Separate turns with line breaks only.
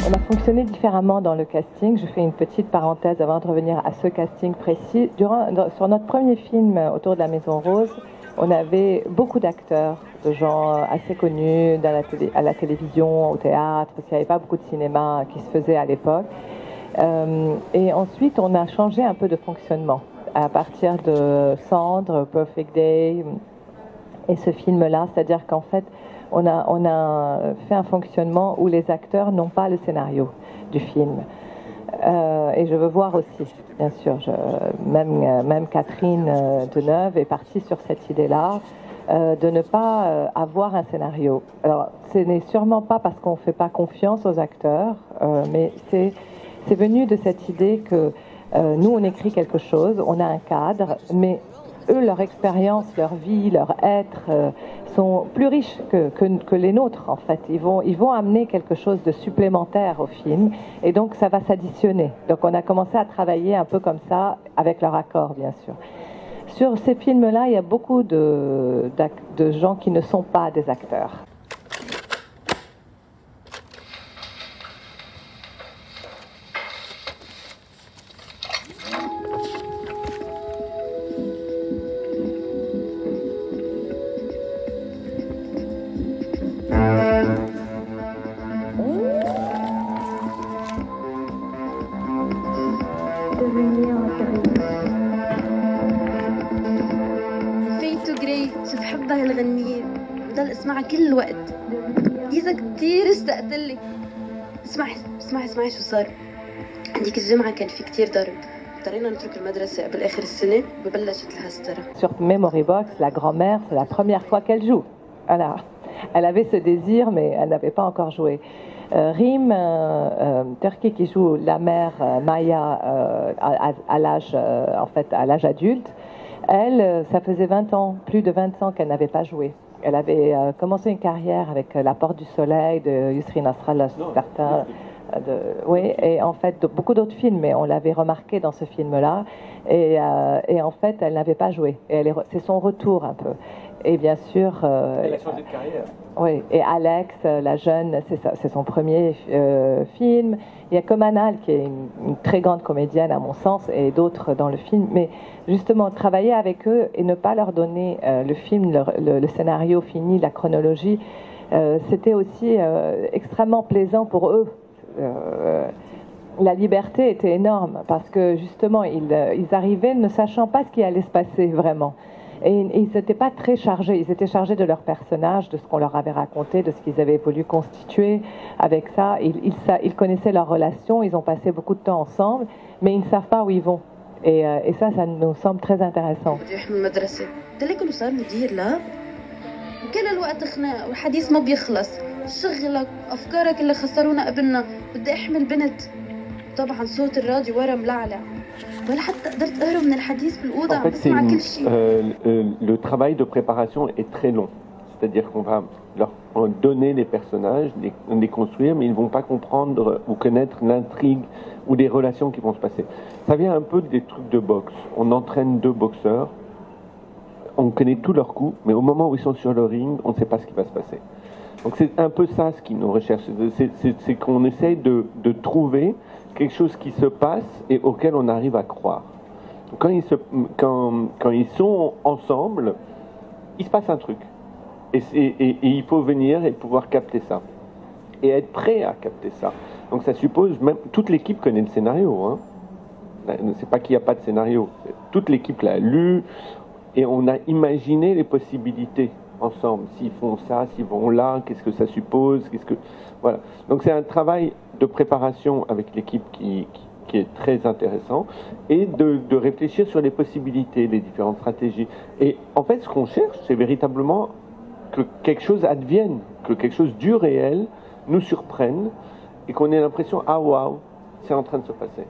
On a fonctionné différemment dans le casting. Je fais une petite parenthèse avant de revenir à ce casting précis. Sur notre premier film autour de la Maison Rose, on avait beaucoup d'acteurs, de gens assez connus à la télévision, au théâtre, parce qu'il n'y avait pas beaucoup de cinéma qui se faisait à l'époque. Et ensuite, on a changé un peu de fonctionnement à partir de Cendre, Perfect Day et ce film-là. C'est-à-dire qu'en fait, on a fait un fonctionnement où les acteurs n'ont pas le scénario du film. Et je veux voir aussi, bien sûr, même Catherine Deneuve est partie sur cette idée-là, de ne pas avoir un scénario. Alors, ce n'est sûrement pas parce qu'on ne fait pas confiance aux acteurs, mais c'est venu de cette idée que nous, on écrit quelque chose, on a un cadre, mais eux, leur expérience, leur vie, leur être sont plus riches que les nôtres, en fait. Ils vont amener quelque chose de supplémentaire au film, et donc ça va s'additionner. Donc on a commencé à travailler un peu comme ça, avec leur accord, bien sûr. Sur ces films-là, il y a beaucoup de gens qui ne sont pas des acteurs.
فيتو جراي شو بحب هالغنية بضل اسمعها كل الوقت. إذا كتير اشتقت لك. اسمعي شو صار. هديك الجمعة كان في كتير ضرب. اضطرينا نترك المدرسة قبل آخر السنة وبلشت الهسترة.
Sur Memory Box, la grand-mère, c'est la première fois qu'elle joue. Alors, elle avait ce désir, mais elle n'avait pas encore joué. Rim Turki qui joue la mère Maya à l'âge adulte, elle, ça faisait 20 ans, plus de 20 ans qu'elle n'avait pas joué. Elle avait commencé une carrière avec La Porte du Soleil de Yusri Nasrallah, certains. Oui, et en fait, beaucoup d'autres films, mais on l'avait remarqué dans ce film-là. Et en fait, elle n'avait pas joué. C'est son retour un peu. Et bien sûr...
elle a changé de carrière.
Oui, et Alex, la jeune, c'est son premier film. Il y a Komanal, qui est une très grande comédienne à mon sens, et d'autres dans le film. Mais justement, travailler avec eux et ne pas leur donner le film, le scénario fini, la chronologie, c'était aussi extrêmement plaisant pour eux. La liberté était énorme parce que justement ils arrivaient ne sachant pas ce qui allait se passer vraiment, et ils n'étaient pas très chargés, ils étaient chargés de leur personnage, de ce qu'on leur avait raconté, de ce qu'ils avaient voulu constituer. Avec ça, ils connaissaient leurs relations, ils ont passé beaucoup de temps ensemble, mais ils ne savent pas où ils vont, et ça nous semble très intéressant.
كل الوقت خناق والحديث ما بيخلص. شغلك أفكارك اللي خسرونا قبلنا. بدي أحمل بنت. طبعا صوت الراديو ورا ملعلع. ولا حتى قدرت أهرب من الحديث بالأوضة. عم بسمع كل شيء.
Le travail de préparation est très long. C'est-à-dire qu'on va leur donner les personnages, les construire, mais ils ne vont pas comprendre ou connaître l'intrigue ou les relations qui vont se passer. Ça vient un peu des trucs de boxe. On entraîne deux boxeurs. On connaît tous leurs coups, mais au moment où ils sont sur le ring, on ne sait pas ce qui va se passer. Donc c'est un peu ça ce qui nous recherche, c'est qu'on essaye de trouver quelque chose qui se passe et auquel on arrive à croire. Donc quand ils sont ensemble, il se passe un truc. Et il faut venir et pouvoir capter ça. Et être prêt à capter ça. Donc ça suppose, même toute l'équipe connaît le scénario. Hein. C'est pas qu'il n'y a pas de scénario. Toute l'équipe l'a lu. Et on a imaginé les possibilités ensemble. S'ils font ça, s'ils vont là, qu'est-ce que ça suppose, voilà. Donc c'est un travail de préparation avec l'équipe qui est très intéressant, et de réfléchir sur les possibilités, les différentes stratégies. Et en fait, ce qu'on cherche, c'est véritablement que quelque chose advienne, que quelque chose du réel nous surprenne, et qu'on ait l'impression, ah waouh, c'est en train de se passer.